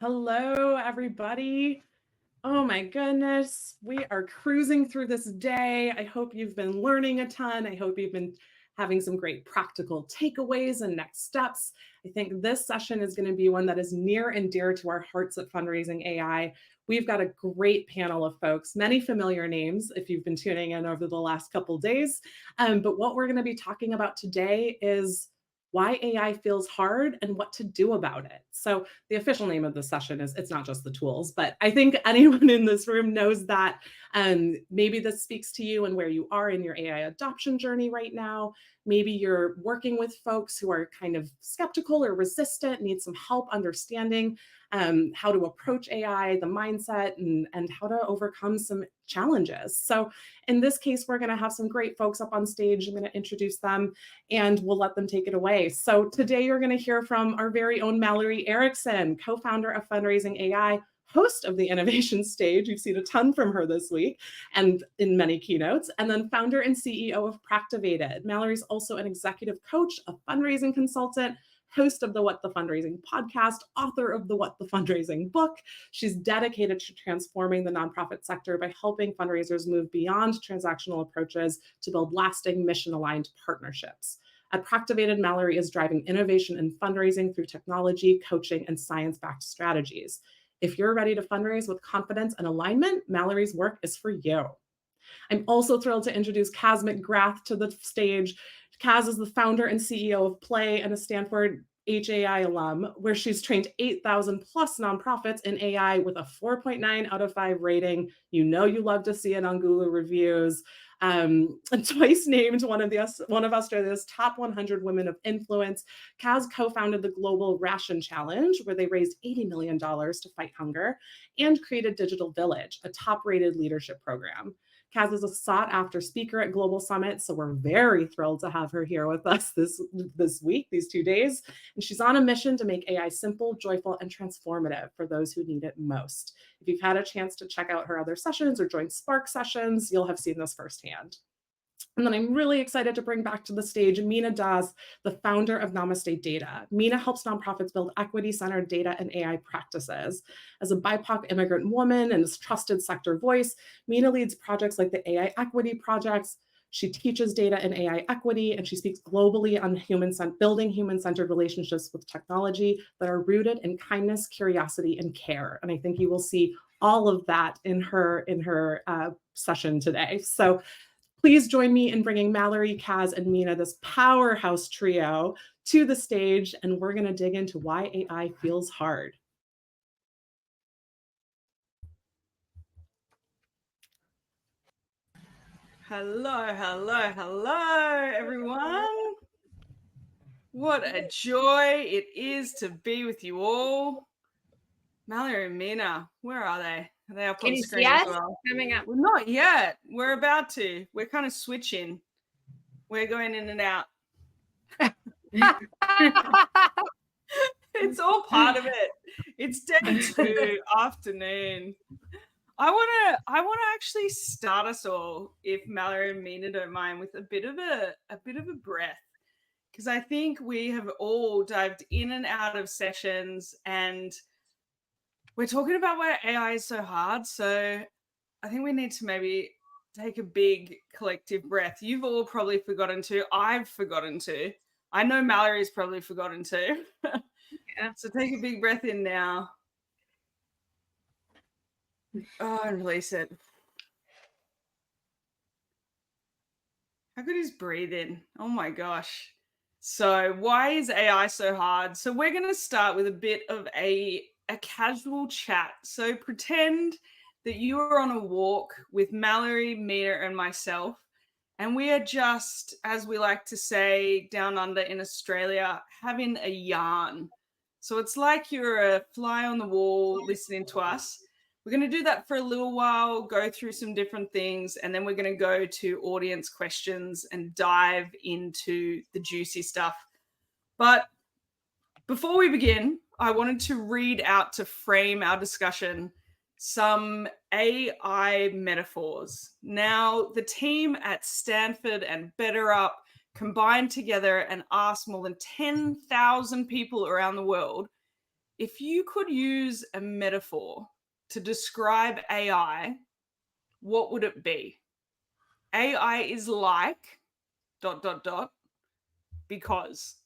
Hello, everybody. Oh my goodness, we are cruising through this day. I hope you've been learning a ton. I hope you've been having some great practical takeaways and next steps. I think this session is going to be one that is near and dear to our hearts at Fundraising.AI. We've got a great panel of folks, many familiar names if you've been tuning in over the last couple of days. But what we're going to be talking about today is why AI feels hard and what to do about it. So the official name of the session is It's Not Just the Tools, but I think anyone in this room knows that. Maybe this speaks to you and where you are in your AI adoption journey right now. Maybe you're working with folks who are kind of skeptical or resistant, need some help understanding how to approach AI, the mindset, and how to overcome some challenges. So in this case, we're going to have some great folks up on stage. I'm going to introduce them and we'll let them take it away. So today you're going to hear from our very own Mallory Erickson, co-founder of Fundraising.AI, host of the Innovation Stage. You've seen a ton from her this week and in many keynotes, and then founder and CEO of Practivated. Mallory's also an executive coach, a fundraising consultant, host of the What the Fundraising podcast, author of the What the Fundraising book. She's dedicated to transforming the nonprofit sector by helping fundraisers move beyond transactional approaches to build lasting mission-aligned partnerships. At Practivated, Mallory is driving innovation in fundraising through technology, coaching, and science-backed strategies. If you're ready to fundraise with confidence and alignment, Mallory's work is for you. I'm also thrilled to introduce Kaz McGrath to the stage. Kaz is the founder and CEO of PLAI and a Stanford HAI alum, where she's trained 8,000 plus nonprofits in AI with a 4.9 out of 5 rating. You know you love to see it on Google reviews. And twice named one of Australia's top 100 women of influence. Kaz co-founded the Global Ration Challenge, where they raised $80 million to fight hunger, and created Digital Village, a top-rated leadership program. Kaz is a sought-after speaker at Global Summit, so we're very thrilled to have her here with us this week, these 2 days. And she's on a mission to make AI simple, joyful, and transformative for those who need it most. If you've had a chance to check out her other sessions or join Spark sessions, you'll have seen this firsthand. And then I'm really excited to bring back to the stage Meena Das, the founder of Namaste Data. Meena helps nonprofits build equity-centered data and AI practices. As a BIPOC immigrant woman and a trusted sector voice, Meena leads projects like the AI Equity Projects. She teaches data and AI equity, and she speaks globally on building human-centered relationships with technology that are rooted in kindness, curiosity, and care. And I think you will see all of that in her session today. So please join me in bringing Mallory, Kaz, and Meena, this powerhouse trio, to the stage, and we're going to dig into why AI feels hard. Hello, hello, hello, everyone. What a joy it is to be with you all. Mallory and Meena, where are they? Are they up on screen as well? Coming up. Well, not yet. We're about to. We're kind of switching. We're going in and out. It's all part of it. It's day 2, afternoon. I want to actually start us all, if Mallory and Meena don't mind, with a bit of a breath, because I think we have all dived in and out of sessions, and we're talking about why AI is so hard. So I think we need to maybe take a big collective breath. You've all probably forgotten to. I've forgotten to. I know Mallory's probably forgotten to. Yeah. So take a big breath in now. Oh, and release it. How good is breathing? Oh my gosh. So why is AI so hard? So we're going to start with a bit of a casual chat. So pretend that you are on a walk with Mallory, Meena, and myself, and we are just, as we like to say down under in Australia, having a yarn. So it's like you're a fly on the wall listening to us. We're going to do that for a little while, go through some different things, and then we're going to go to audience questions and dive into the juicy stuff. But before we begin, I wanted to read out, to frame our discussion, some AI metaphors. Now, the team at Stanford and BetterUp combined together and asked more than 10,000 people around the world if you could use a metaphor to describe AI, what would it be? AI is like ... because.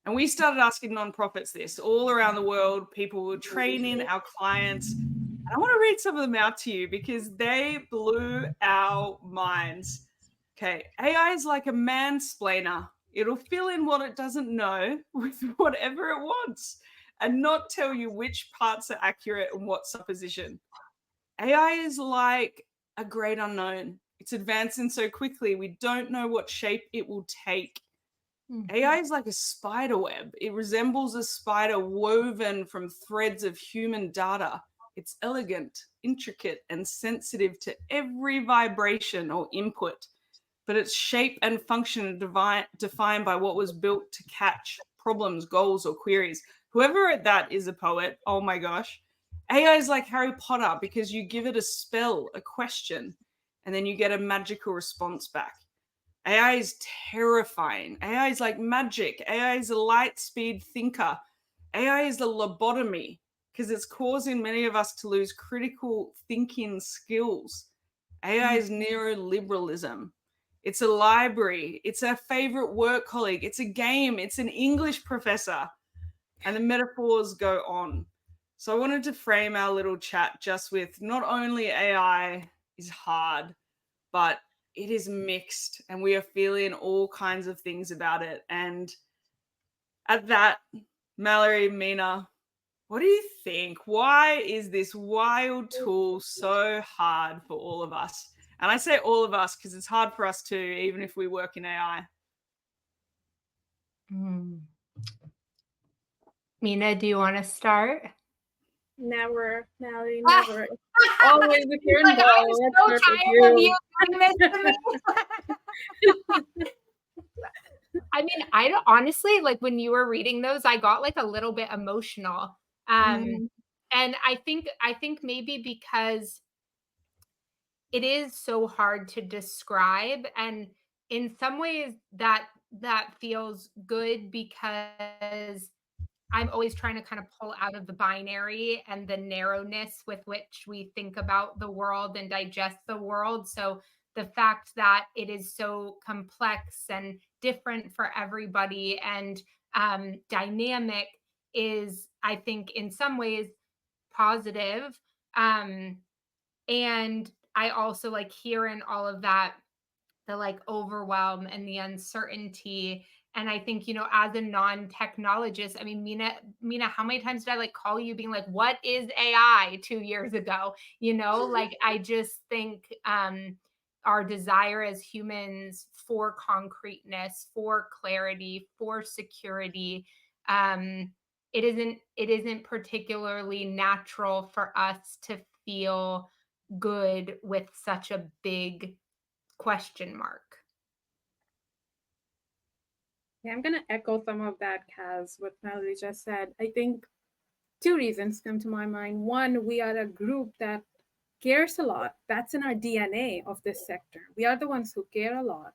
And we started asking nonprofits this all around the world. People were training our clients. And I want to read some of them out to you because they blew our minds. Okay, AI is like a mansplainer. It'll fill in what it doesn't know with whatever it wants and not tell you which parts are accurate and what supposition. AI is like a great unknown. It's advancing so quickly, we don't know what shape it will take. AI is like a spider web. It resembles a spider woven from threads of human data. It's elegant, intricate, and sensitive to every vibration or input, but its shape and function are defined by what was built to catch problems, goals, or queries. Whoever wrote that is a poet. Oh my gosh. AI is like Harry Potter because you give it a spell, a question, and then you get a magical response back. AI is terrifying. AI is like magic. AI is a light speed thinker. AI is a lobotomy because it's causing many of us to lose critical thinking skills. AI is neoliberalism. It's a library. It's our favorite work colleague. It's a game. It's an English professor. And the metaphors go on. So I wanted to frame our little chat just with not only AI is hard, but it is mixed and we are feeling all kinds of things about it. And at that, Mallory, Meena, what do you think? Why is this wild tool so hard for all of us? And I say all of us because it's hard for us too, even if we work in AI. Meena, do you want to start? Never, Mallory, never. Always if you're Like, involved. I'm so tired of you doing this to me. I mean, I don't, honestly, like when you were reading those, I got like a little bit emotional. And I think maybe because it is so hard to describe, and in some ways that feels good because I'm always trying to kind of pull out of the binary and the narrowness with which we think about the world and digest the world. So the fact that it is so complex and different for everybody and dynamic is, I think, in some ways positive. And I also like hearing all of that, the like overwhelm and the uncertainty. And I think, you know, as a non-technologist, I mean, Meena, how many times did I like call you being like, what is AI 2 years ago? You know, like I just think our desire as humans for concreteness, for clarity, for security, it isn't particularly natural for us to feel good with such a big question mark. Yeah, I'm going to echo some of that, Kaz, what Mallory just said. I think two reasons come to my mind. One, we are a group that cares a lot. That's in our DNA of this sector. We are the ones who care a lot.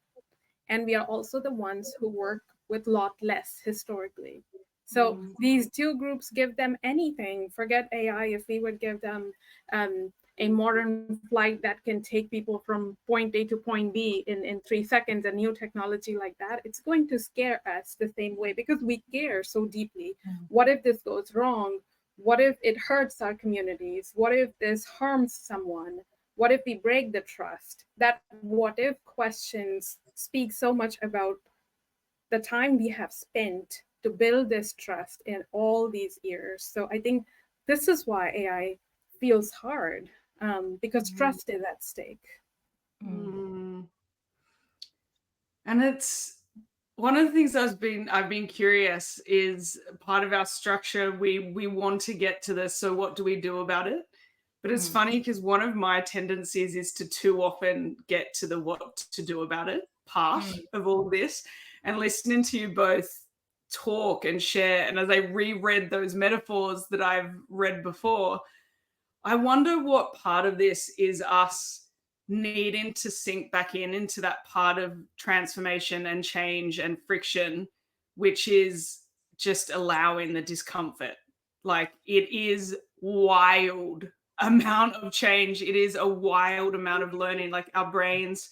And we are also the ones who work with a lot less historically. So these two groups, give them anything. Forget AI. If we would give them a modern flight that can take people from point A to point B in 3 seconds, a new technology like that, it's going to scare us the same way because we care so deeply. What if this goes wrong? What if it hurts our communities? What if this harms someone? What if we break the trust? That what if questions speak so much about the time we have spent to build this trust in all these years. So I think this is why AI feels hard, because trust is at stake. And it's one of the things I've been curious is part of our structure. We want to get to this. So what do we do about it? But it's funny because one of my tendencies is to too often get to the what to do about it part of all this. And listening to you both talk and share, and as I reread those metaphors that I've read before, I wonder what part of this is us needing to sink back into that part of transformation and change and friction, which is just allowing the discomfort. Like, it is wild amount of change. It is a wild amount of learning. Like, our brains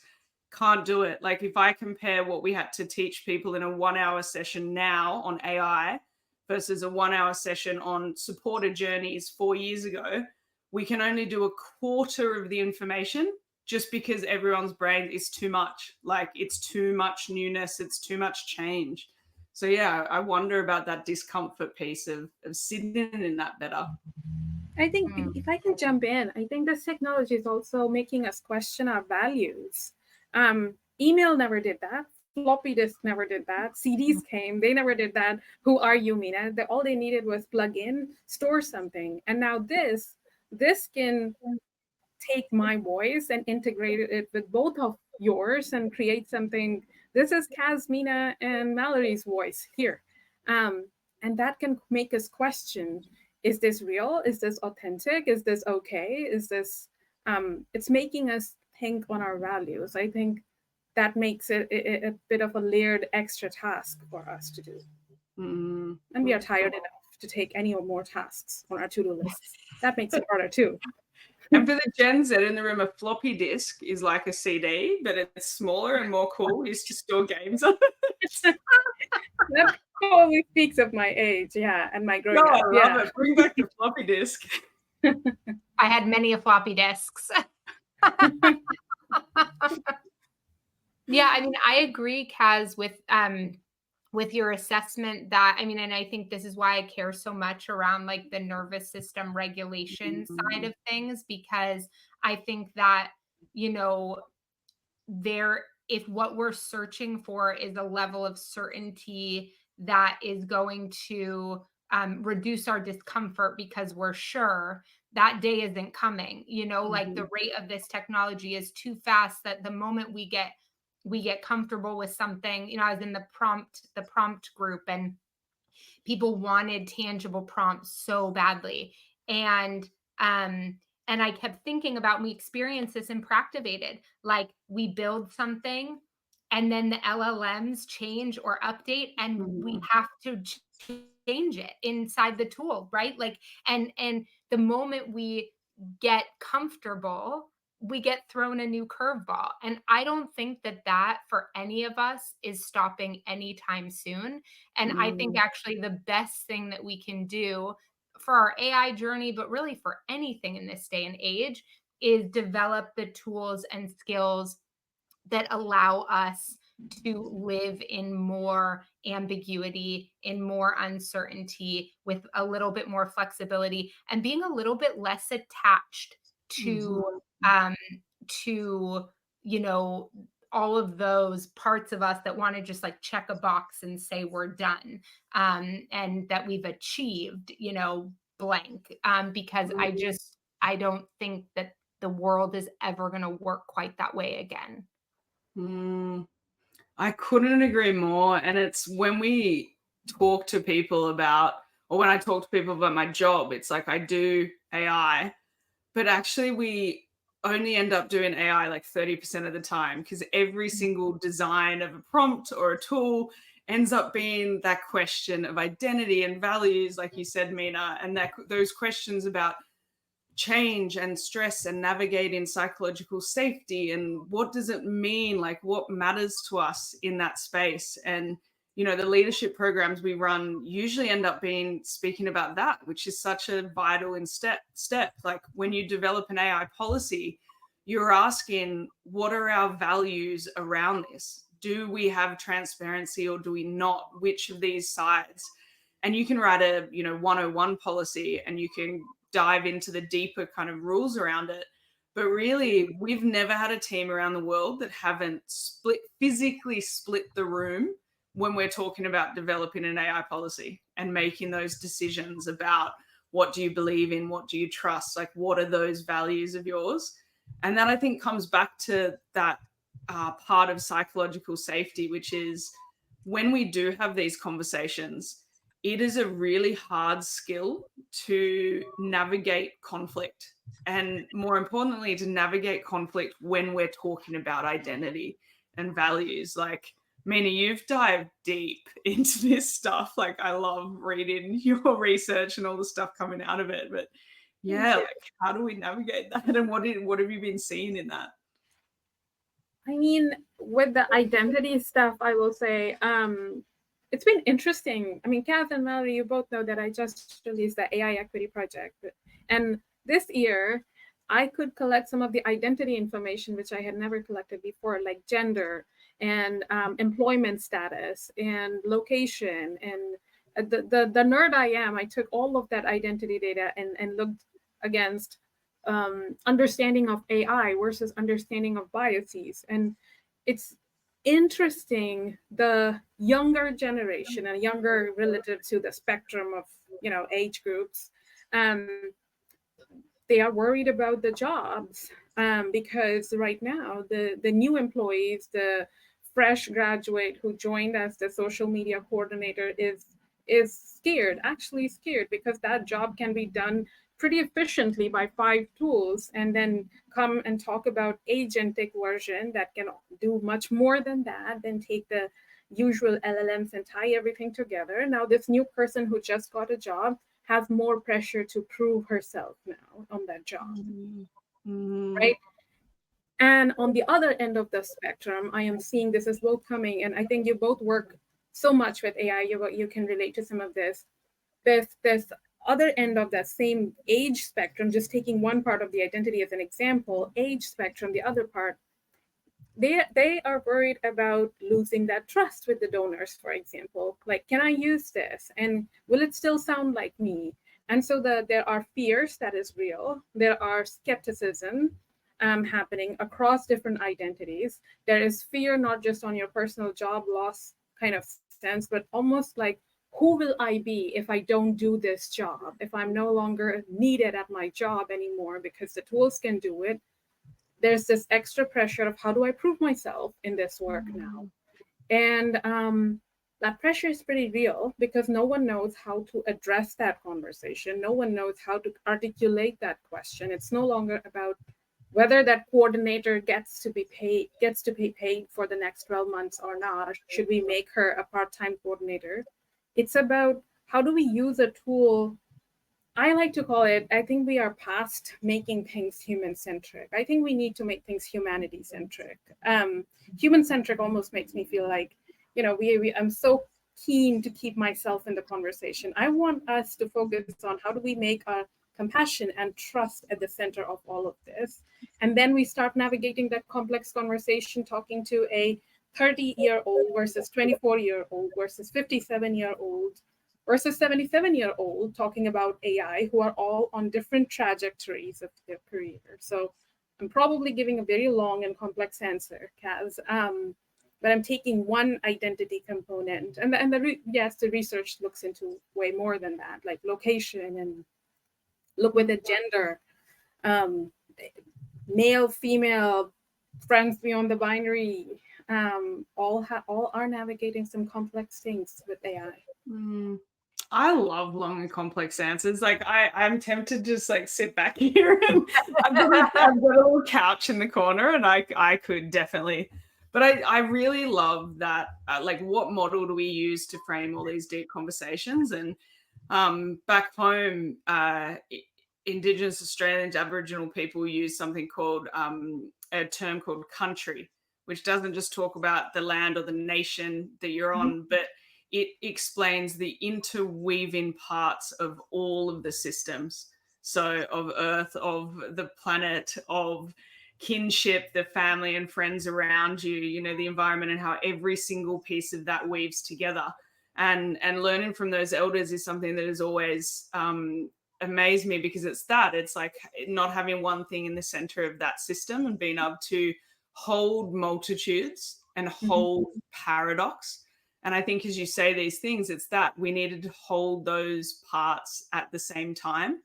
can't do it. Like, if I compare what we had to teach people in a 1-hour session now on AI versus a 1-hour session on supported journeys 4 years ago, we can only do a quarter of the information just because everyone's brain is too much. Like, it's too much newness, it's too much change. So yeah, I wonder about that discomfort piece of sitting in that better. I think if I can jump in, I think this technology is also making us question our values. Email never did that. Floppy disk never did that. CDs came, they never did that. Who are you, Meena? All they needed was plug in, store something. And now this can take my voice and integrate it with both of yours and create something. This is Kaz, Meena, and Mallory's voice here. And that can make us question, is this real? Is this authentic? Is this okay? Is this, it's making us think on our values. I think that makes it a bit of a layered extra task for us to do. And we are tired enough to take any or more tasks on our to-do lists. That makes it harder too. And for the Gen Z in the room, a floppy disk is like a CD, but it's smaller and more cool. You just store games on it. That probably speaks of my age, yeah, and my growing No, up. I love it. Bring back the floppy disk. I had many a floppy disks. Yeah, I mean, I agree, Kaz, with your assessment that, I mean, and I think this is why I care so much around like the nervous system regulation side of things, because I think that, you know, if what we're searching for is a level of certainty that is going to reduce our discomfort because we're sure, that day isn't coming. You know, like the rate of this technology is too fast that the moment we get comfortable with something, you know, I was in the prompt group, and people wanted tangible prompts so badly. And I kept thinking about, we experienced this in Practivated. Like, we build something and then the LLMs change or update, and we have to change it inside the tool, right? Like, and the moment we get comfortable, we get thrown a new curveball. And I don't think that for any of us is stopping anytime soon. And I think actually the best thing that we can do for our AI journey, but really for anything in this day and age, is develop the tools and skills that allow us to live in more ambiguity, in more uncertainty, with a little bit more flexibility, and being a little bit less attached to you know, all of those parts of us that want to just like check a box and say we're done, and that we've achieved, you know, blank, because I don't think that the world is ever going to work quite that way again. I couldn't agree more. And it's when we talk to people about, or when I talk to people about my job, it's like I do AI, but actually we only end up doing AI like 30% of the time, because every single design of a prompt or a tool ends up being that question of identity and values, like you said, Meena, and those questions about change and stress and navigating psychological safety, and what does it mean, like what matters to us in that space. And you know, the leadership programs we run usually end up speaking about that, which is such a vital step. Like, when you develop an AI policy, you're asking, what are our values around this? Do we have transparency or do we not? Which of these sides? And you can write a 101 policy and you can dive into the deeper kind of rules around it. But really, we've never had a team around the world that haven't physically split the room when we're talking about developing an AI policy and making those decisions about, what do you believe in? What do you trust? Like, what are those values of yours? And that, I think, comes back to that part of psychological safety, which is when we do have these conversations, it is a really hard skill to navigate conflict, and more importantly, to navigate conflict when we're talking about identity and values. Like, Meena, you've dived deep into this stuff. Like, I love reading your research and all the stuff coming out of it. But yeah, like, how do we navigate that? And what have you been seeing in that? I mean, with the identity stuff, I will say it's been interesting. I mean, Kaz and Mallory, you both know that I just released the AI Equity Project. And this year, I could collect some of the identity information, which I had never collected before, like gender and employment status and location. And the nerd I am, I took all of that identity data and looked against understanding of AI versus understanding of biases. And it's interesting, the younger generation and younger relative to the spectrum of, age groups, they are worried about the jobs because right now the new employees, the fresh graduate who joined as the social media coordinator is scared, actually scared, because that job can be done pretty efficiently by 5 tools, and then come and talk about agentic version that can do much more than that, then take the usual LLMs and tie everything together. Now this new person who just got a job has more pressure to prove herself now on that job, right? And on the other end of the spectrum, I am seeing this as both coming, and I think you both work so much with AI, you can relate to some of this. This other end of that same age spectrum, just taking one part of the identity as an example, age spectrum, the other part, they are worried about losing that trust with the donors, for example. Like, can I use this? And will it still sound like me? And so there are fears that is real. There are skepticism happening across different identities. There is fear not just on your personal job loss kind of sense, but almost like, who will I be if I don't do this job? If I'm no longer needed at my job anymore because the tools can do it, there's this extra pressure of, how do I prove myself in this work now? And that pressure is pretty real because no one knows how to address that conversation. No one knows how to articulate that question. It's no longer about whether that coordinator gets to be paid for the next 12 months or not, or should we make her a part-time coordinator? It's about, how do we use a tool? I like to call it, I think we are past making things human-centric. I think we need to make things humanity-centric. Human-centric almost makes me feel like, I'm so keen to keep myself in the conversation. I want us to focus on, how do we make our compassion and trust at the center of all of this? And then we start navigating that complex conversation, talking to a 30-year-old versus 24-year-old versus 57-year-old versus 77-year-old, talking about AI, who are all on different trajectories of their career. So I'm probably giving a very long and complex answer, Kaz, but I'm taking one identity component, and the research looks into way more than that, like location, and look with the gender, male, female, friends beyond the binary, all are navigating some complex things with AI. I love long and complex answers. Like, I'm tempted to just like sit back here and I've got a little couch in the corner, and I could definitely, but I really love that. Like, what model do we use to frame all these deep conversations? And back home, Indigenous Australians, Aboriginal people use something called a term called country, which doesn't just talk about the land or the nation that you're on, but it explains the interweaving parts of all of the systems. So of Earth, of the planet, of kinship, the family and friends around you, the environment, and how every single piece of that weaves together. And learning from those elders is something that has always amazed me, because it's like not having one thing in the center of that system and being able to hold multitudes and hold paradox. And I think as you say these things, it's that we needed to hold those parts at the same time.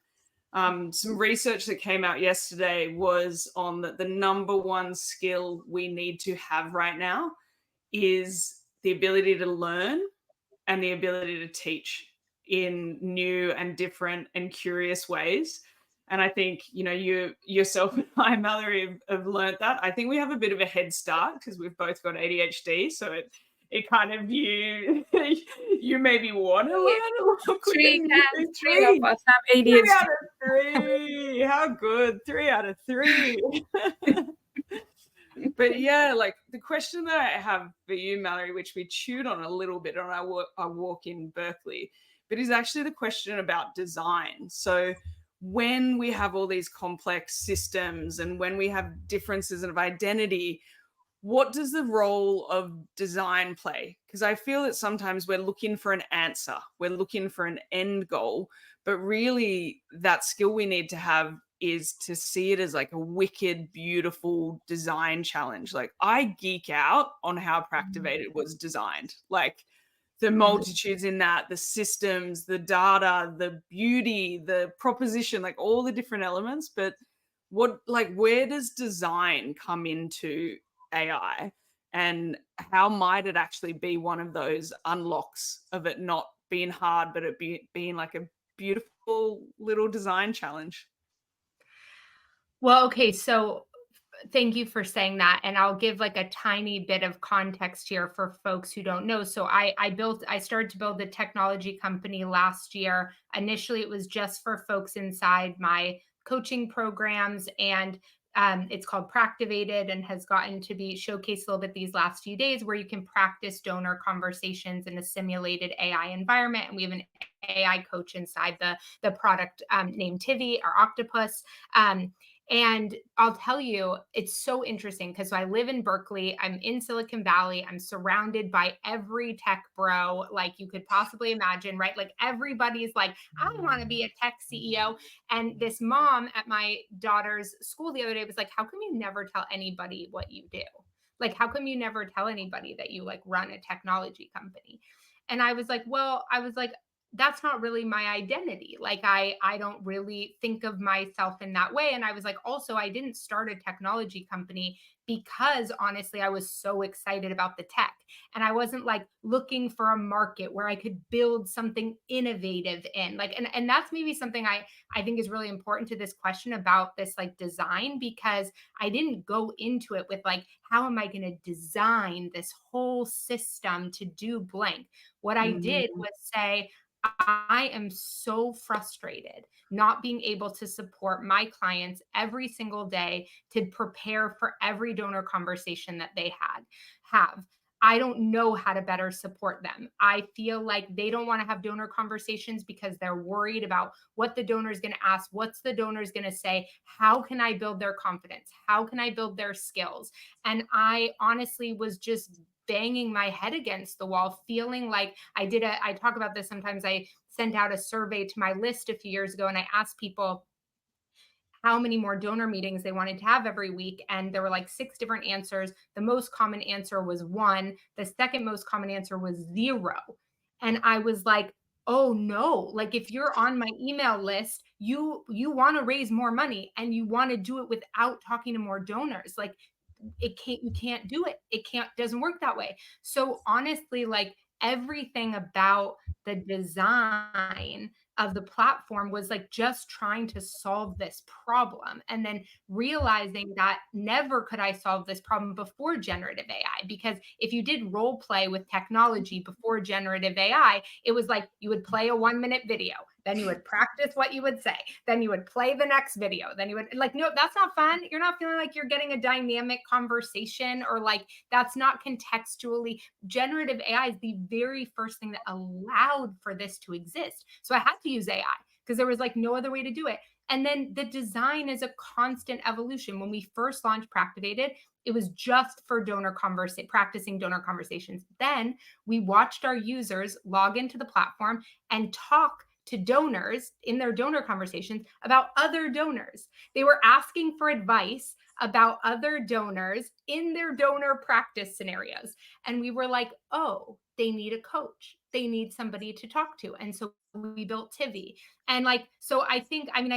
Some research that came out yesterday was on that the number one skill we need to have right now is the ability to learn and the ability to teach in new and different and curious ways. And I think, you yourself and I, Mallory, have learned that. I think we have a bit of a head start because we've both got ADHD. So it kind of you maybe want to learn a little quicker. Three than you cats, think. three of us have Three ADHD. out of three. How good. 3 out of 3. But yeah, like the question that I have for you, Mallory, which we chewed on a little bit on our walk in Berkeley, but is actually the question about design. So when we have all these complex systems and when we have differences of identity, what does the role of design play? Because I feel that sometimes we're looking for an answer, we're looking for an end goal, but really that skill we need to have is to see it as like a wicked, beautiful design challenge. Like I geek out on how Practivated was designed. Like the multitudes in that, the systems, the data, the beauty, the proposition, like all the different elements. But where does design come into AI, and how might it actually be one of those unlocks of it not being hard, but it being like a beautiful little design challenge? Well, okay, so thank you for saying that, and I'll give like a tiny bit of context here for folks who don't know. So I started to build a technology company last year. Initially it was just for folks inside my coaching programs, and it's called Practivated and has gotten to be showcased a little bit these last few days, where you can practice donor conversations in a simulated AI environment. And we have an AI coach inside the product named Tivy, our octopus. And I'll tell you, it's so interesting because I live in Berkeley. I'm in Silicon Valley. I'm surrounded by every tech bro like you could possibly imagine, right? Like everybody's like, I want to be a tech CEO. And this mom at my daughter's school the other day was like, how come you never tell anybody what you do? Like, how come you never tell anybody that you like run a technology company? And I was like, that's not really my identity. Like I don't really think of myself in that way. And I was like, also, I didn't start a technology company because honestly, I was so excited about the tech. And I wasn't like looking for a market where I could build something innovative in. Like, and that's maybe something I think is really important to this question about this like design, because I didn't go into it with like, how am I going to design this whole system to do blank? What I did was say, I am so frustrated not being able to support my clients every single day to prepare for every donor conversation that they have. I don't know how to better support them. I feel like they don't want to have donor conversations because they're worried about what the donor is going to ask, what's the donor is going to say, how can I build their confidence? How can I build their skills? And I honestly was just banging my head against the wall, feeling like I talk about this sometimes. I sent out a survey to my list a few years ago and I asked people how many more donor meetings they wanted to have every week. And there were like 6 different answers. The most common answer was 1. The second most common answer was 0. And I was like, oh no, like if you're on my email list, you want to raise more money and you want to do it without talking to more donors. Like you can't do it. Doesn't work that way. So honestly, like everything about the design of the platform was like just trying to solve this problem, and then realizing that never could I solve this problem before generative AI. Because if you did role play with technology before generative AI, it was like you would play a 1-minute video, then you would practice what you would say, then you would play the next video, then you would like, no, that's not fun. You're not feeling like you're getting a dynamic conversation, or like that's not contextually. Generative AI is the very first thing that allowed for this to exist. So I had to use AI because there was like no other way to do it. And then the design is a constant evolution. When we first launched Practivated, it was just for practicing donor conversations. Then we watched our users log into the platform and talk to donors in their donor conversations about other donors. They were asking for advice about other donors in their donor practice scenarios. And we were like, oh, they need a coach. They need somebody to talk to. And so we built Tivy. And like, so I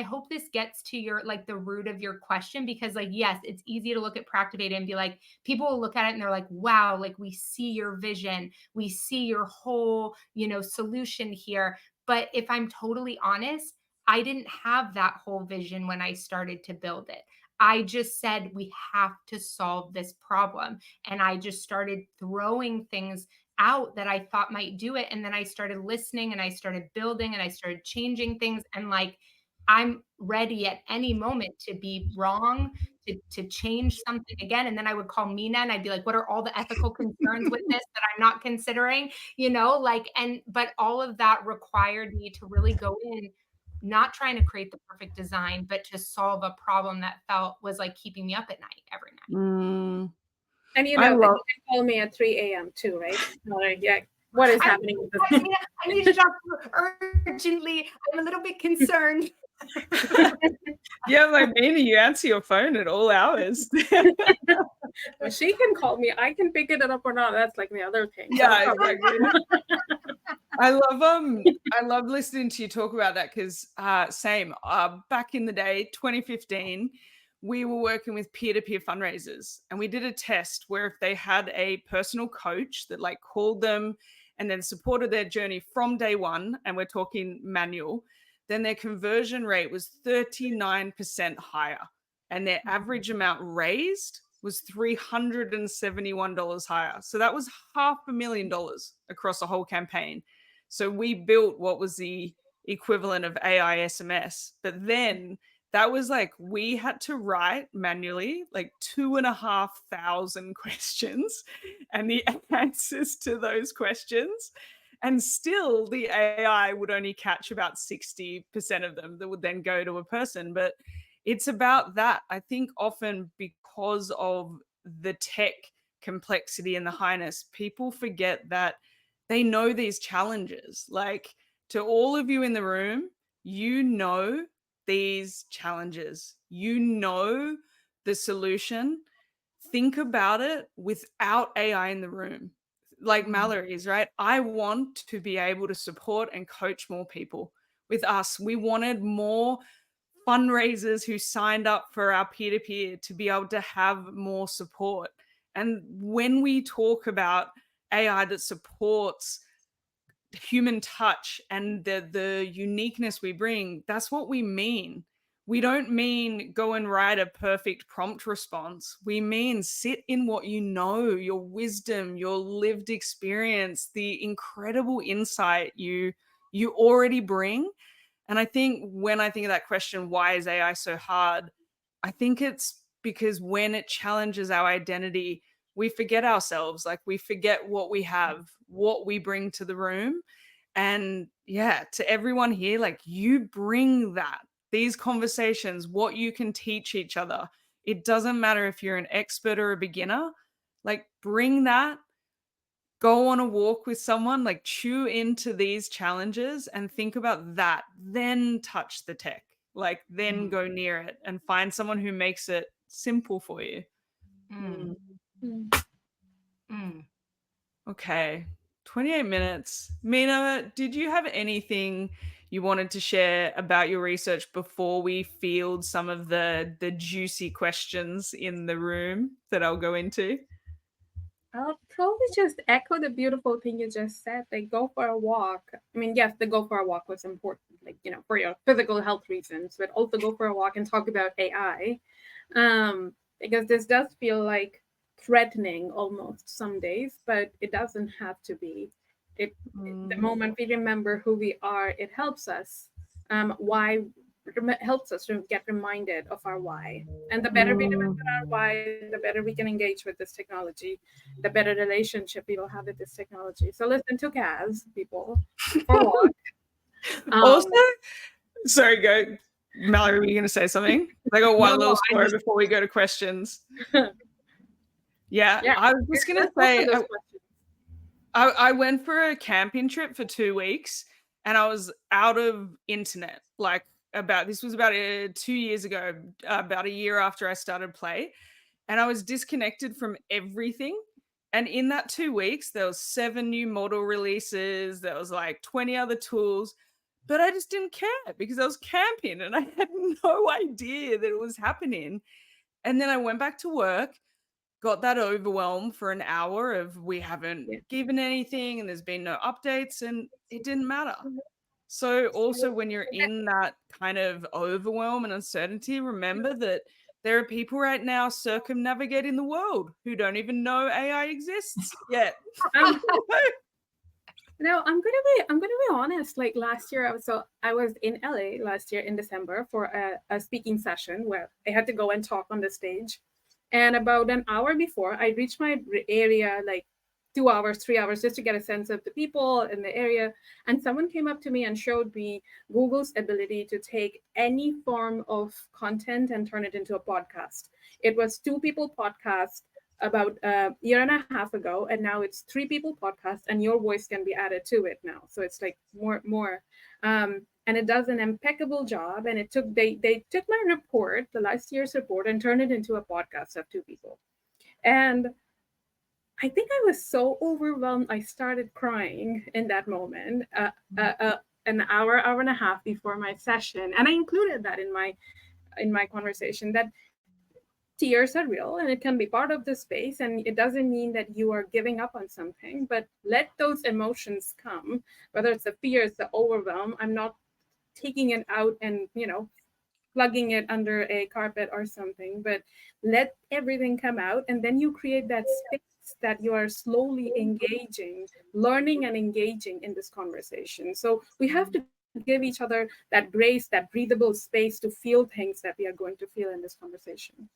hope this gets to your, like the root of your question, because like, yes, it's easy to look at Practivated and be like, people will look at it and they're like, wow, like we see your vision. We see your whole, solution here. But if I'm totally honest, I didn't have that whole vision when I started to build it. I just said, we have to solve this problem. And I just started throwing things out that I thought might do it. And then I started listening and I started building and I started changing things. And like, I'm ready at any moment to be wrong, to change something again. And then I would call Meena and I'd be like, what are all the ethical concerns with this that I'm not considering? Like, but all of that required me to really go in, not trying to create the perfect design, but to solve a problem that was like keeping me up at night every night. Mm. And you I know, love- you can call me at 3 a.m. too, right? Yeah. What is happening with this? I need to talk to her urgently. I'm a little bit concerned. Yeah, like Meena, you answer your phone at all hours. Well, she can call me. I can pick it up or not. That's like the other thing. Yeah, exactly. I love listening to you talk about that because same. Back in the day, 2015, we were working with peer-to-peer fundraisers, and we did a test where if they had a personal coach that like called them and then supported their journey from day one, and we're talking manual, then their conversion rate was 39% higher, and their average amount raised was $371 higher. So that was $500,000 across a whole campaign. So we built what was the equivalent of AI SMS, but then that was like, we had to write manually like 2,500 questions and the answers to those questions. And still the AI would only catch about 60% of them that would then go to a person. But it's about that. I think often because of the tech complexity and the highness, people forget that they know these challenges. Like, to all of you in the room, you know these challenges. You know the solution. Think about it without AI in the room. Like Mallory's, right? I want to be able to support and coach more people. With us, we wanted more fundraisers who signed up for our peer-to-peer to be able to have more support. And when we talk about AI that supports human touch and the uniqueness we bring, that's what we mean. We don't mean go and write a perfect prompt response. We mean sit in what you know, your wisdom, your lived experience, the incredible insight you already bring. And I think when I think of that question, why is AI so hard? I think it's because when it challenges our identity, we forget ourselves. Like, we forget what we have, what we bring to the room. And yeah, to everyone here, like, you bring that, these conversations, what you can teach each other. It doesn't matter if you're an expert or a beginner, like, bring that. Go on a walk with someone, like, chew into these challenges and think about that, then touch the tech, like, then go near it and find someone who makes it simple for you. Okay, 28 minutes. Meena, did you have anything you wanted to share about your research before we field some of the juicy questions in the room that I'll go into? I'll probably just echo the beautiful thing you just said. Like, go for a walk. I mean, yes, the go for a walk was important, like, for your physical health reasons, but also go for a walk and talk about AI. Because this does feel like threatening almost some days, but it doesn't have to be. The moment we remember who we are, it helps us. Helps us to get reminded of our why. And the better we remember our why, the better we can engage with this technology, the better relationship we will have with this technology. So listen to Kaz, people, for a walk. Also, sorry, go. Mallory, were you going to say something? I got one little story before we go to questions. Yeah, I was just going to say, I went for a camping trip for 2 weeks and I was out of internet. Like, this was about 2 years ago, about a year after I started PLAI, and I was disconnected from everything. And in that 2 weeks, there was 7 new model releases. There was like 20 other tools, but I just didn't care because I was camping and I had no idea that it was happening. And then I went back to work, got that overwhelm for an hour of we haven't given anything and there's been no updates, and it didn't matter. So also when you're in that kind of overwhelm and uncertainty, remember that There are people right now circumnavigating the world who don't even know AI exists yet. Um, No, I'm gonna be honest. Like last year, I was in LA last year in December for a speaking session where I had to go and talk on the stage. And about an hour before, I reached my area, like 2 hours, 3 hours, just to get a sense of the people in the area. And someone came up to me and showed me Google's ability to take any form of content and turn it into a podcast. It was two people podcast about a year and a half ago, and now it's three people podcast, and your voice can be added to it now. So it's like more, and it does an impeccable job. And they took my report, the last year's report, and turned it into a podcast of two people. And I think I was so overwhelmed, I started crying in that moment. An hour and a half before my session, and I included that in my conversation, that tears are real and it can be part of the space, and it doesn't mean that you are giving up on something, but let those emotions come, whether it's the fears, the overwhelm. I'm not taking it out and plugging it under a carpet or something, but let everything come out, and then you create that space that you are slowly engaging, learning and engaging in this conversation. So we have to give each other that grace, that breathable space to feel things that we are going to feel in this conversation.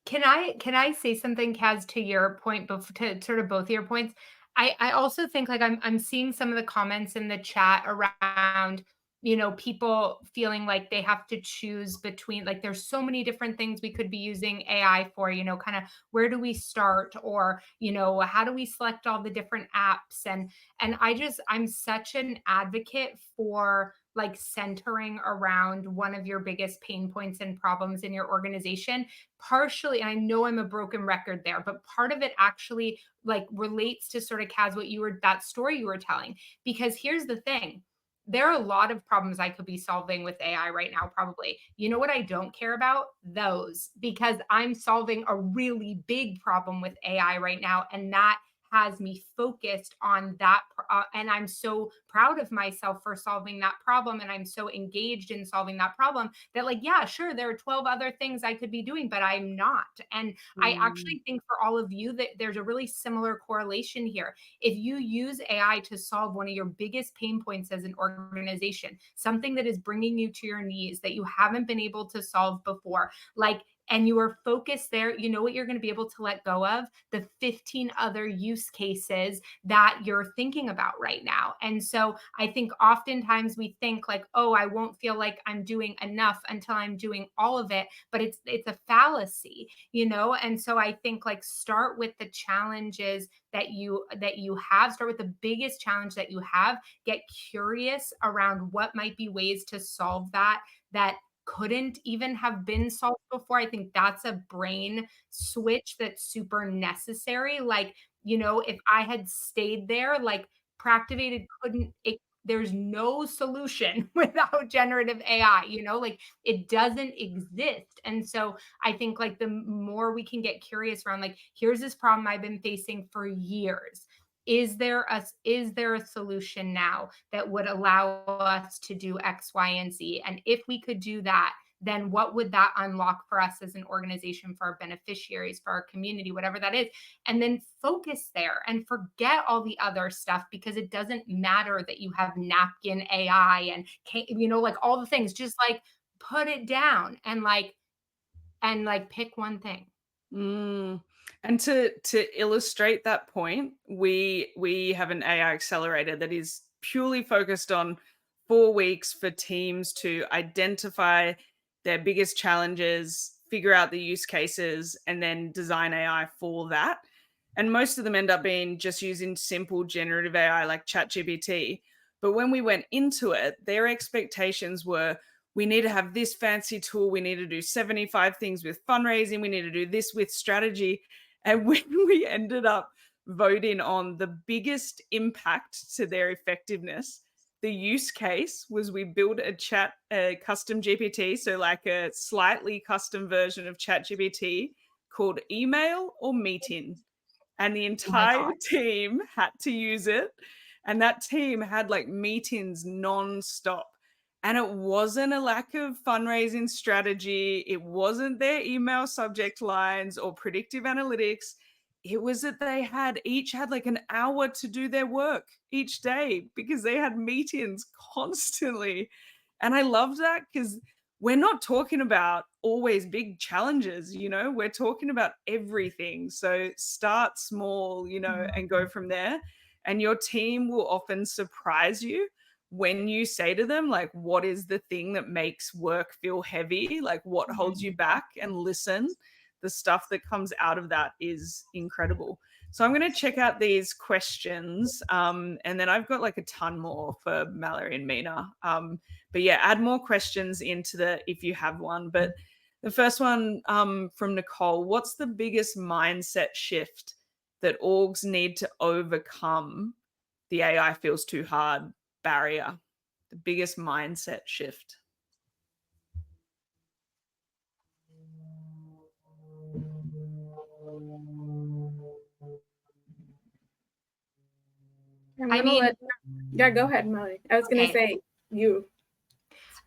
Can I say something, Kaz, to your point, to sort of both of your points? I also think like I'm seeing some of the comments in the chat around, people feeling like they have to choose between, like, there's so many different things we could be using AI for, kind of where do we start, or, how do we select all the different apps? And I'm such an advocate for like centering around one of your biggest pain points and problems in your organization. Partially, and I know I'm a broken record there, but part of it actually like relates to sort of, Kaz, that story you were telling. Because here's the thing, there are a lot of problems I could be solving with AI right now, probably. You know what I don't care about? Those, because I'm solving a really big problem with AI right now. And that has me focused on that. And I'm so proud of myself for solving that problem. And I'm so engaged in solving that problem that, like, yeah, sure, there are 12 other things I could be doing, but I'm not. And I actually think for all of you that there's a really similar correlation here. If you use AI to solve one of your biggest pain points as an organization, something that is bringing you to your knees that you haven't been able to solve before, like, and you are focused there, you know what you're going to be able to let go of? The 15 other use cases that you're thinking about right now. And so I think oftentimes we think like, oh, I won't feel like I'm doing enough until I'm doing all of it. But it's a fallacy, And so I think like start with the challenges that you have, start with the biggest challenge that you have, get curious around what might be ways to solve that couldn't even have been solved before. I think that's a brain switch that's super necessary. Like, if I had stayed there, like Practivated there's no solution without generative AI, like it doesn't exist. And so I think like the more we can get curious around, like, here's this problem I've been facing for years. Is there a solution now that would allow us to do X, Y, and Z? And if we could do that, then what would that unlock for us as an organization, for our beneficiaries, for our community, whatever that is? And then focus there and forget all the other stuff, because it doesn't matter that you have napkin AI and, like all the things. Just like put it down and pick one thing. And to illustrate that point, we have an AI accelerator that is purely focused on 4 weeks for teams to identify their biggest challenges, figure out the use cases, and then design AI for that. And most of them end up being just using simple generative AI like ChatGPT. But when we went into it, their expectations were, we need to have this fancy tool. We need to do 75 things with fundraising. We need to do this with strategy. And when we ended up voting on the biggest impact to their effectiveness, the use case was we build a custom GPT, so like a slightly custom version of ChatGPT called Email or Meeting. And the entire team had to use it. And that team had like meetings nonstop. And it wasn't a lack of fundraising strategy. It wasn't their email subject lines or predictive analytics. It was that they each had like an hour to do their work each day because they had meetings constantly. And I love that because we're not talking about always big challenges, we're talking about everything. So start small, and go from there. And your team will often surprise you when you say to them, like, what is the thing that makes work feel heavy? Like, what holds you back? And listen, the stuff that comes out of that is incredible. So I'm going to check out these questions. And then I've got like a ton more for Mallory and Meena. But yeah, add more questions into if you have one. But the first one from Nicole, what's the biggest mindset shift that orgs need to overcome the AI feels too hard barrier? The biggest mindset shift? I mean, yeah, go ahead, Mallory. I was going to say you.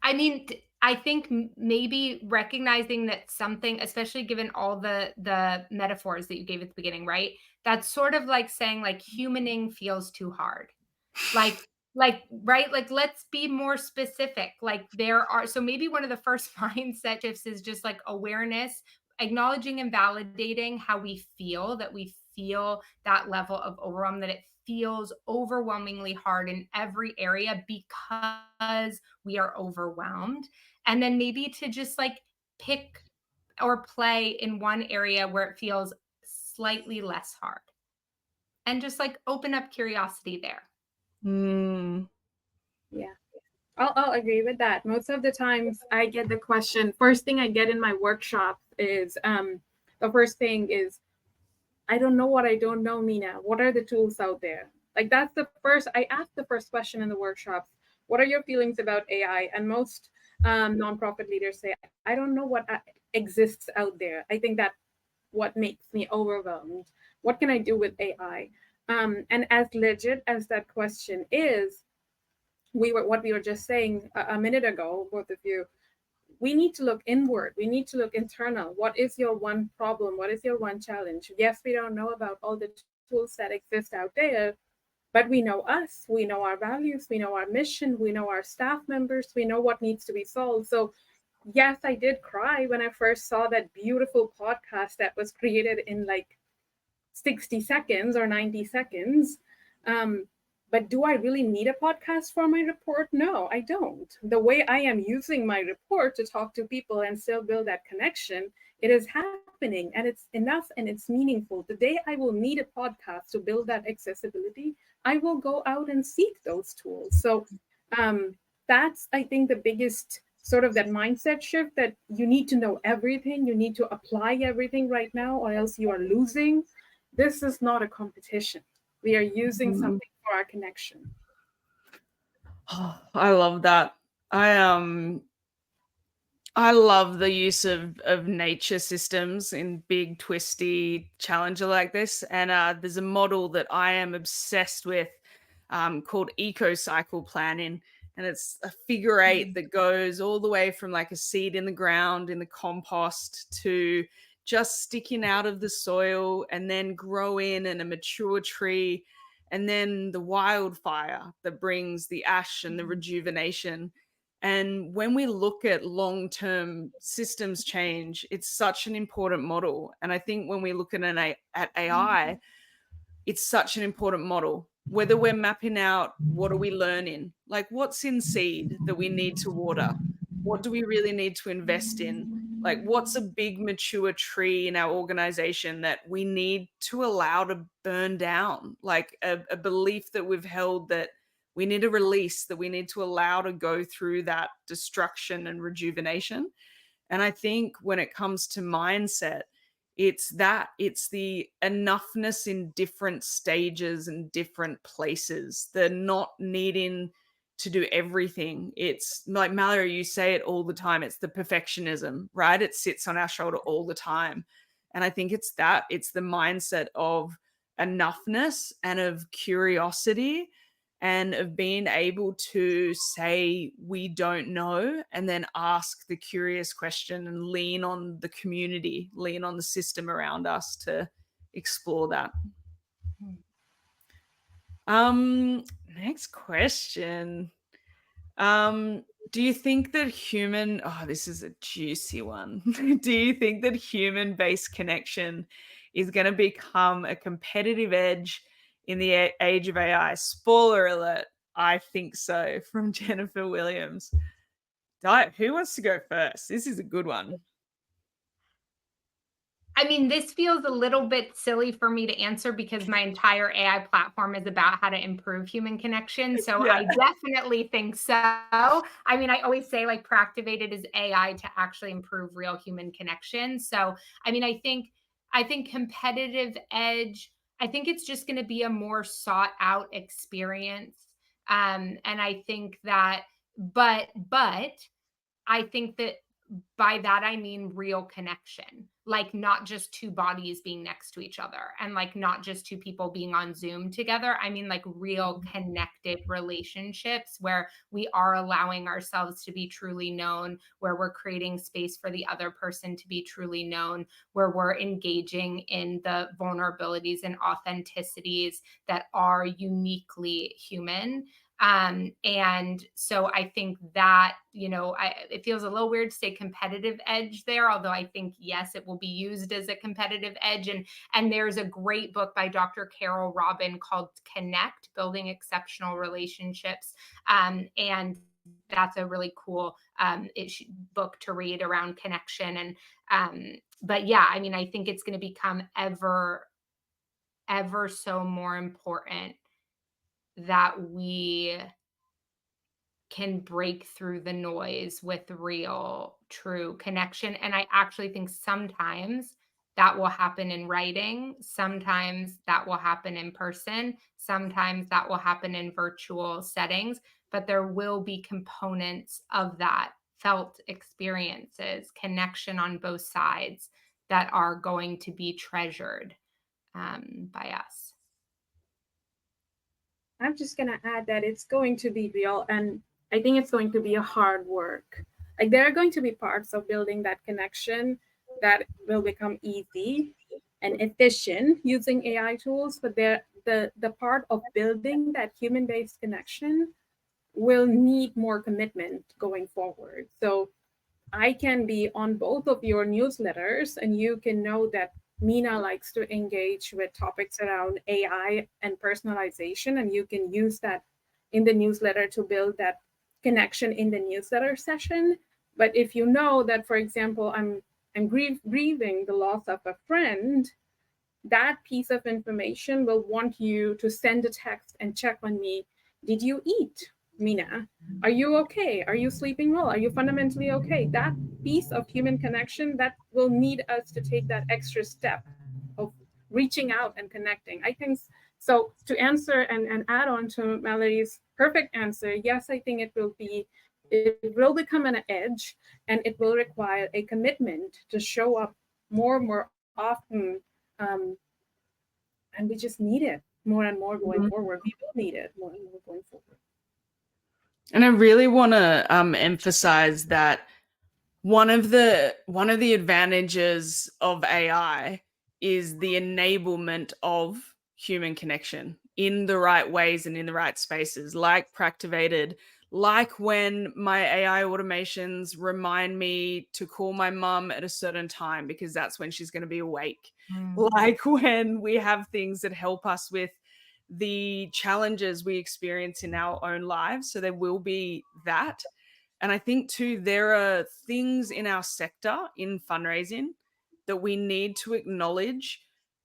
I mean, I think maybe recognizing that something, especially given all the metaphors that you gave at the beginning, right? That's sort of like saying like humaning feels too hard. Like, right? Like, let's be more specific. Like so maybe one of the first mindset shifts is just like awareness, acknowledging and validating how we feel, that we feel that level of overwhelm, that it feels overwhelmingly hard in every area because we are overwhelmed. And then maybe to just like pick or play in one area where it feels slightly less hard and just like open up curiosity there. Yeah, I'll agree with that. Most of the times I get the question, first thing I get in my workshop is the first thing is, I don't know what I don't know, Meena. What are the tools out there? Like that's I ask the first question in the workshops, what are your feelings about AI? And most nonprofit leaders say, I don't know what exists out there. I think that what makes me overwhelmed. What can I do with AI? And as legit as that question is, what we were just saying a minute ago, both of you, we need to look inward. We need to look internal. What is your one problem? What is your one challenge? Yes, we don't know about all the tools that exist out there, but we know us. We know our values. We know our mission. We know our staff members. We know what needs to be solved. So yes, I did cry when I first saw that beautiful podcast that was created in like 60 seconds or 90 seconds. But do I really need a podcast for my report? No, I don't. The way I am using my report to talk to people and still build that connection, it is happening and it's enough and it's meaningful. The day I will need a podcast to build that accessibility, I will go out and seek those tools. So that's, I think, the biggest sort of that mindset shift, that you need to know everything. You need to apply everything right now or else you are losing. This is not a competition. We are using something for our connection. Oh, I love that. I love the use of nature systems in big, twisty challenger like this. And there's a model that I am obsessed with called eco-cycle planning. And it's a figure eight that goes all the way from like a seed in the ground in the compost to just sticking out of the soil and then growing in a mature tree, and then the wildfire that brings the ash and the rejuvenation. And when we look at long-term systems change, it's such an important model. And I think when we look at AI, it's such an important model. Whether we're mapping out what are we learning, like what's in seed that we need to water, what do we really need to invest in, like what's a big mature tree in our organization that we need to allow to burn down, like a belief that we've held that we need a release, that we need to allow to go through that destruction and rejuvenation. And I think when it comes to mindset, it's the enoughness in different stages and different places. They're not needing to do everything. It's like, Mallory, you say it all the time. It's the perfectionism, right? It sits on our shoulder all the time. And I think it's the mindset of enoughness and of curiosity and of being able to say we don't know and then ask the curious question and lean on the community, lean on the system around us to explore that. Next question. Do you think that this is a juicy one. Do you think that human-based connection is going to become a competitive edge in the age of AI? Spoiler alert, I think so, from Jennifer Williams. Who wants to go first? This is a good one. I mean, this feels a little bit silly for me to answer because my entire AI platform is about how to improve human connection. So Yeah. I definitely think so. I mean, I always say like Practivated is AI to actually improve real human connection. So, I mean, I think competitive edge, I think it's just going to be a more sought out experience. And I think that, but I think that by that I mean real connection, like not just two bodies being next to each other and like not just two people being on Zoom together. I mean like real connected relationships where we are allowing ourselves to be truly known, where we're creating space for the other person to be truly known, where we're engaging in the vulnerabilities and authenticities that are uniquely human. And so I think that, it feels a little weird to say competitive edge there, although I think, yes, it will be used as a competitive edge. And there's a great book by Dr. Carol Robin called Connect, Building Exceptional Relationships. And that's a really cool book to read around connection. But yeah, I mean, I think it's going to become ever so more important that we can break through the noise with real, true connection. And I actually think sometimes that will happen in writing. Sometimes that will happen in person. Sometimes that will happen in virtual settings. But there will be components of that felt experiences, connection on both sides that are going to be treasured by us. I'm just going to add that it's going to be real, and I think it's going to be a hard work. Like there are going to be parts of building that connection that will become easy and efficient using AI tools, but the part of building that human-based connection will need more commitment going forward. So I can be on both of your newsletters, and you can know that Meena likes to engage with topics around AI and personalization, and you can use that in the newsletter to build that connection in the newsletter session. But if you know that, for example, I'm grieving the loss of a friend, that piece of information will want you to send a text and check on me. Did you eat, Meena? Are you okay? Are you sleeping well? Are you fundamentally okay? That piece of human connection that will need us to take that extra step of reaching out and connecting. I think so. To answer and add on to Mallory's perfect answer, yes, I think it will become an edge, and it will require a commitment to show up more and more often. And we just need it more and more going forward. We will need it more and more going forward. And I really want to emphasize that one of the advantages of AI is the enablement of human connection in the right ways and in the right spaces, like Practivated, like when my AI automations remind me to call my mum at a certain time because that's when she's going to be awake. Like when we have things that help us with the challenges we experience in our own lives. So there will be that. And I think too, there are things in our sector in fundraising that we need to acknowledge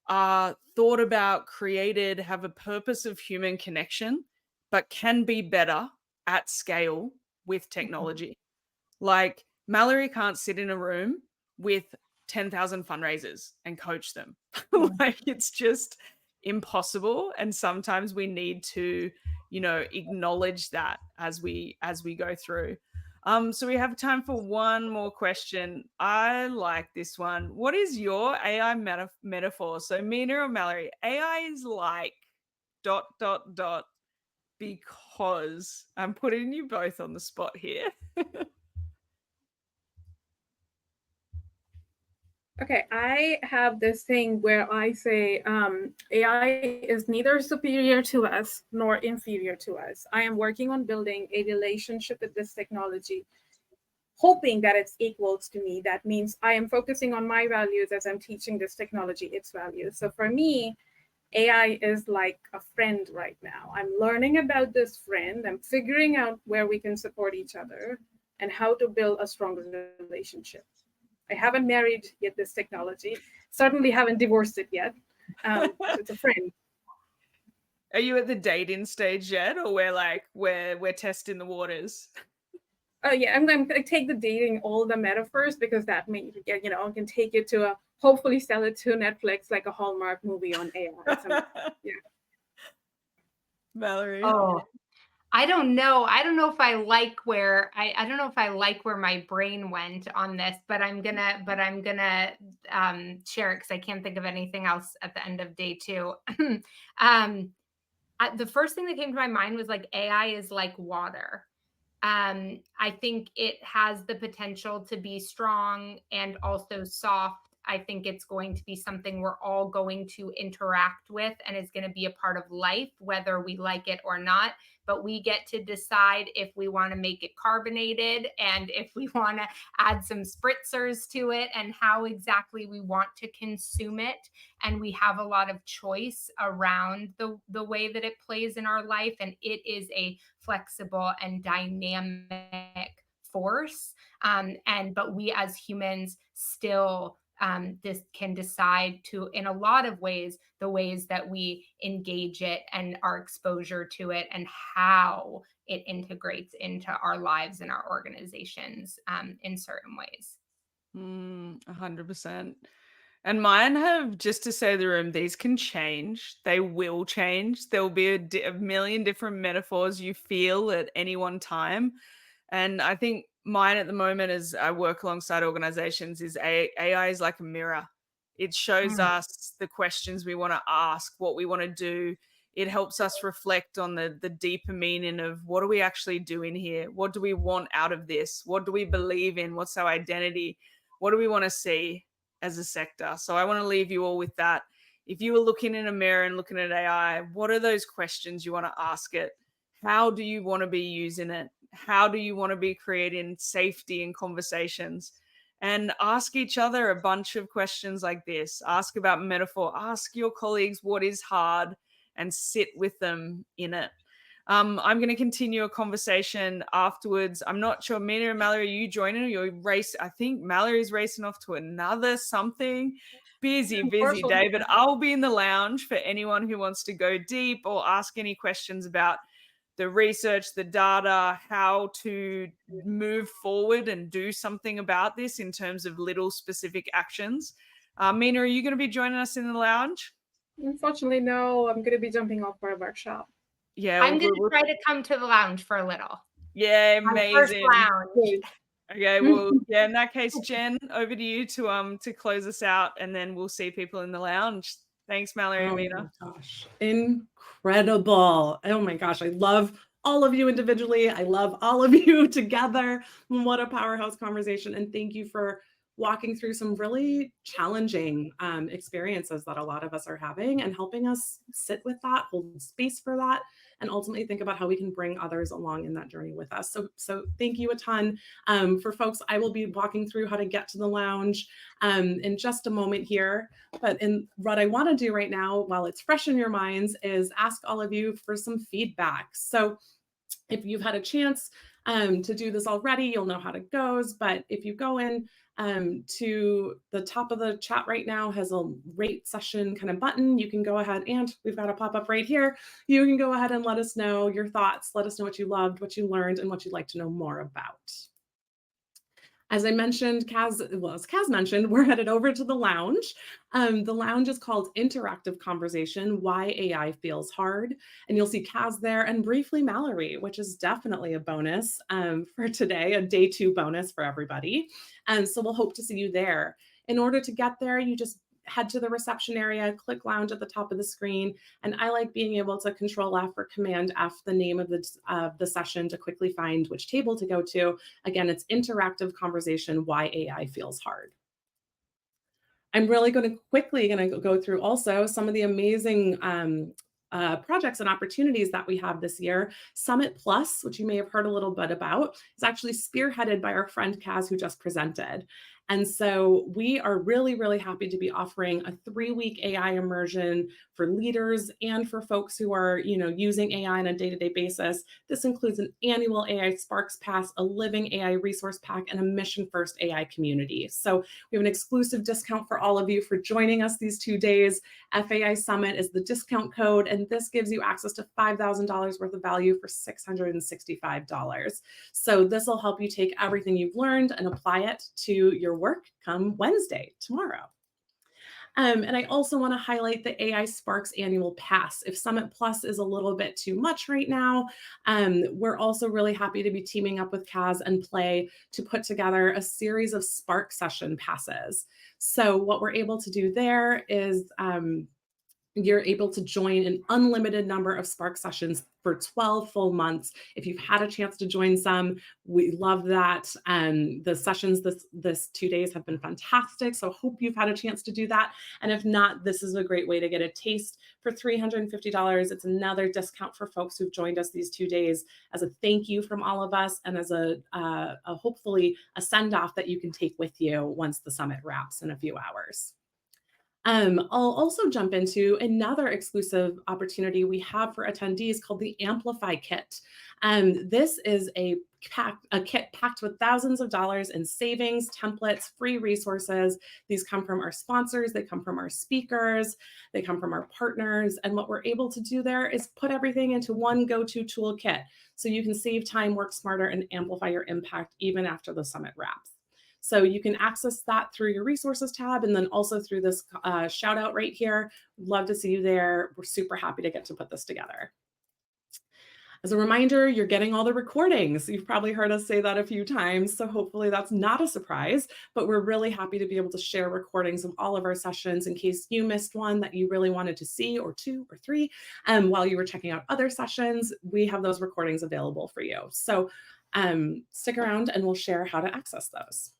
are thought about, created, have a purpose of human connection, but can be better at scale with technology. Like Mallory can't sit in a room with 10,000 fundraisers and coach them. Like it's just impossible. And sometimes we need to, acknowledge that as we go through. So we have time for one more question. I like this one. What is your AI metaphor? So Meena or Mallory, AI is like ... because I'm putting you both on the spot here. Okay, I have this thing where I say AI is neither superior to us nor inferior to us. I am working on building a relationship with this technology, hoping that it's equals to me. That means I am focusing on my values as I'm teaching this technology its values. So for me, AI is like a friend right now. I'm learning about this friend. I'm figuring out where we can support each other and how to build a stronger relationship. I haven't married yet this technology. Certainly haven't divorced it yet. So it's a friend. Are you at the dating stage yet, or we're testing the waters? Oh yeah, I'm going to take the dating all the metaphors because that means I can take it to hopefully sell it to Netflix like a Hallmark movie on AI. Yeah. Mallory. Oh, I don't know. I don't know if I like where I don't know if I like where my brain went on this, but I'm gonna share it because I can't think of anything else at the end of day 2. The first thing that came to my mind was like AI is like water. I think it has the potential to be strong and also soft. I think it's going to be something we're all going to interact with and is going to be a part of life, whether we like it or not. But we get to decide if we want to make it carbonated and if we want to add some spritzers to it and how exactly we want to consume it. And we have a lot of choice around the way that it plays in our life. And it is a flexible and dynamic force. But we as humans still this can decide to, in a lot of ways, the ways that we engage it and our exposure to it and how it integrates into our lives and our organizations in certain ways. 100%. And mine have, just to say the room, these can change. They will change. There will be a million different metaphors you feel at any one time. And I think mine at the moment, as I work alongside organizations, is AI is like a mirror. It shows us the questions we want to ask, what we want to do. It helps us reflect on the deeper meaning of what are we actually doing here? What do we want out of this? What do we believe in? What's our identity? What do we want to see as a sector? So I want to leave you all with that. If you were looking in a mirror and looking at AI, what are those questions you want to ask it? How do you want to be using it? How do you want to be creating safety in conversations? And ask each other a bunch of questions like this. Ask about metaphor. Ask your colleagues what is hard and sit with them in it. I'm going to continue a conversation afterwards. I'm not sure, Meena and Mallory, are you joining? You're race. I think Mallory's racing off to another something. Busy day, but I'll be in the lounge for anyone who wants to go deep or ask any questions about the research, the data, how to move forward and do something about this in terms of little specific actions. Meena, are you going to be joining us in the lounge? Unfortunately, no. I'm going to be jumping off for a workshop. Yeah, I'm going to try to come to the lounge for a little. Yeah, amazing. First lounge. Okay, well, yeah, in that case, Jen, over to you to close us out, and then we'll see people in the lounge. Thanks, Mallory and Meena. Oh my gosh, incredible. Oh my gosh, I love all of you individually. I love all of you together. What a powerhouse conversation. And thank you for walking through some really challenging experiences that a lot of us are having and helping us sit with that, hold space for that, and ultimately think about how we can bring others along in that journey with us. So thank you a ton. For folks, I will be walking through how to get to the lounge in just a moment here. But what I want to do right now, while it's fresh in your minds, is ask all of you for some feedback. So if you've had a chance to do this already, you'll know how it goes. But if you go in to the top of the chat right now has a rate session kind of button. You can go ahead, and we've got a pop-up right here. You can go ahead and let us know your thoughts. Let us know what you loved, what you learned, and what you'd like to know more about. As I mentioned, as Kaz mentioned, we're headed over to the lounge. The lounge is called Interactive Conversation, Why AI Feels Hard. And you'll see Kaz there and briefly Mallory, which is definitely a bonus for today, a day 2 bonus for everybody. And so we'll hope to see you there. In order to get there, you just head to the reception area, click lounge at the top of the screen. And I like being able to Control F or Command F the name of the session to quickly find which table to go to. Again, it's interactive conversation, why AI feels hard. I'm really quickly going to go through also some of the amazing projects and opportunities that we have this year. Summit Plus, which you may have heard a little bit about, is actually spearheaded by our friend Kaz, who just presented. And so we are really, really happy to be offering a 3-week AI immersion for leaders and for folks who are, using AI on a day-to-day basis. This includes an annual AI Sparks Pass, a living AI resource pack, and a mission-first AI community. So we have an exclusive discount for all of you for joining us these 2 days. FAI Summit is the discount code, and this gives you access to $5,000 worth of value for $665. So this will help you take everything you've learned and apply it to your work come Wednesday, tomorrow. And I also want to highlight the AI Sparks annual pass. If Summit Plus is a little bit too much right now, we're also really happy to be teaming up with Kaz and PLAI to put together a series of Spark session passes. So what we're able to do there is you're able to join an unlimited number of Spark sessions for 12 full months. If you've had a chance to join some, we love that. The sessions this 2 days have been fantastic. So hope you've had a chance to do that. And if not, this is a great way to get a taste for $350. It's another discount for folks who've joined us these 2 days as a thank you from all of us and as a hopefully a send off that you can take with you once the summit wraps in a few hours. I'll also jump into another exclusive opportunity we have for attendees called the Amplify Kit. This is a kit packed with thousands of dollars in savings, templates, free resources. These come from our sponsors, they come from our speakers, they come from our partners. And what we're able to do there is put everything into one go-to toolkit so you can save time, work smarter, and amplify your impact even after the summit wraps. So you can access that through your resources tab and then also through this shout out right here. Love to see you there. We're super happy to get to put this together. As a reminder, you're getting all the recordings. You've probably heard us say that a few times, so hopefully that's not a surprise, but we're really happy to be able to share recordings of all of our sessions in case you missed one that you really wanted to see, or 2 or 3, while you were checking out other sessions. We have those recordings available for you. So stick around and we'll share how to access those.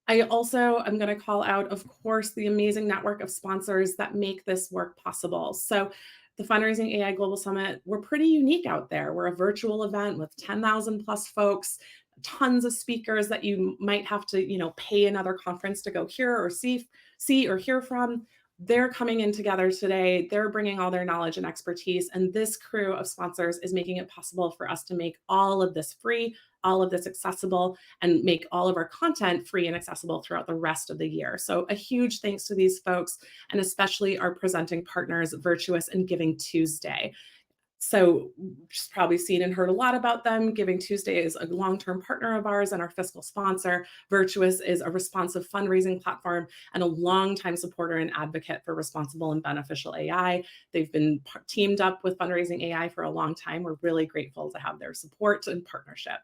I also am going to call out, of course, the amazing network of sponsors that make this work possible. So the Fundraising.AI Global Summit, we're pretty unique out there. We're a virtual event with 10,000 plus folks, tons of speakers that you might have to, pay another conference to go hear or see or hear from. They're coming in together today. They're bringing all their knowledge and expertise. And this crew of sponsors is making it possible for us to make all of this free, all of this accessible, and make all of our content free and accessible throughout the rest of the year. So a huge thanks to these folks, and especially our presenting partners, Virtuous and Giving Tuesday. So just probably seen and heard a lot about them. Giving Tuesday is a long-term partner of ours and our fiscal sponsor. Virtuous is a responsive fundraising platform and a longtime supporter and advocate for responsible and beneficial AI. They've been teamed up with Fundraising.AI for a long time. We're really grateful to have their support and partnership.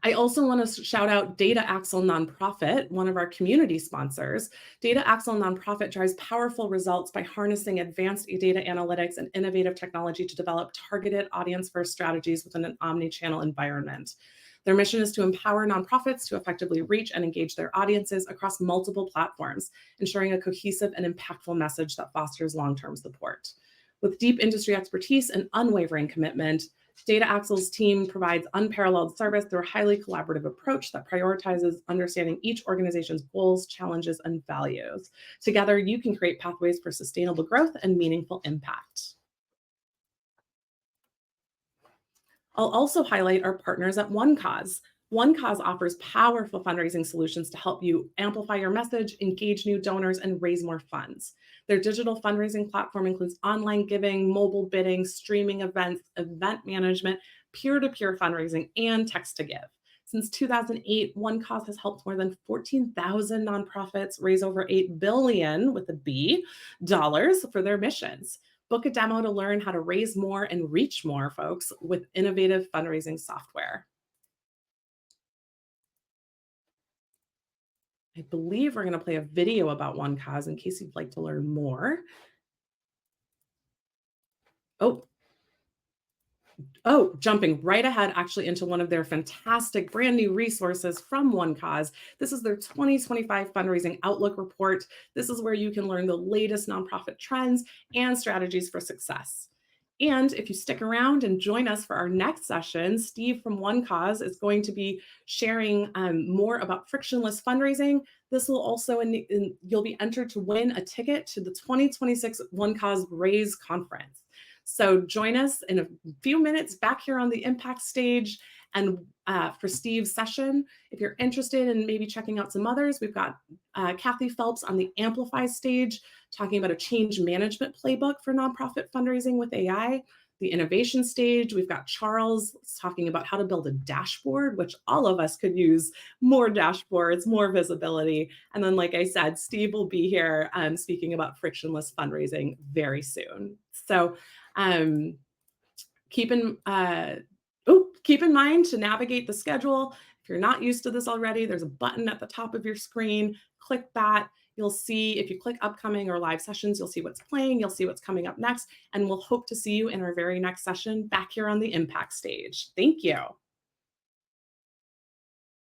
I also want to shout out Data Axle Nonprofit, one of our community sponsors. Data Axle Nonprofit drives powerful results by harnessing advanced data analytics and innovative technology to develop targeted audience-first strategies within an omni-channel environment. Their mission is to empower nonprofits to effectively reach and engage their audiences across multiple platforms, ensuring a cohesive and impactful message that fosters long-term support. With deep industry expertise and unwavering commitment, Data Axle's team provides unparalleled service through a highly collaborative approach that prioritizes understanding each organization's goals, challenges, and values. Together, you can create pathways for sustainable growth and meaningful impact. I'll also highlight our partners at OneCause. OneCause offers powerful fundraising solutions to help you amplify your message, engage new donors, and raise more funds. Their digital fundraising platform includes online giving, mobile bidding, streaming events, event management, peer-to-peer fundraising, and text-to-give. Since 2008, OneCause has helped more than 14,000 nonprofits raise over $8 billion, with a B, dollars for their missions. Book a demo to learn how to raise more and reach more folks with innovative fundraising software. I believe we're going to play a video about One Cause in case you'd like to learn more. Jumping right ahead actually into one of their fantastic brand new resources from One Cause. This is their 2025 Fundraising Outlook Report. This is where you can learn the latest nonprofit trends and strategies for success. And if you stick around and join us for our next session, Steve from One Cause is going to be sharing more about frictionless fundraising. This will also, you'll be entered to win a ticket to the 2026 One Cause Raise Conference. So join us in a few minutes back here on the impact stage and for Steve's session. If you're interested in maybe checking out some others, we've got Kathy Phelps on the Amplify stage talking about a change management playbook for nonprofit fundraising with AI. The innovation stage, we've got Charles talking about how to build a dashboard, which all of us could use more dashboards, more visibility. And then, like I said, Steve will be here speaking about frictionless fundraising very soon. So keep in mind to navigate the schedule. If you're not used to this already, there's a button at the top of your screen. Click that. You'll see, if you click upcoming or live sessions, you'll see what's playing, you'll see what's coming up next, and we'll hope to see you in our very next session back here on the impact stage. Thank you.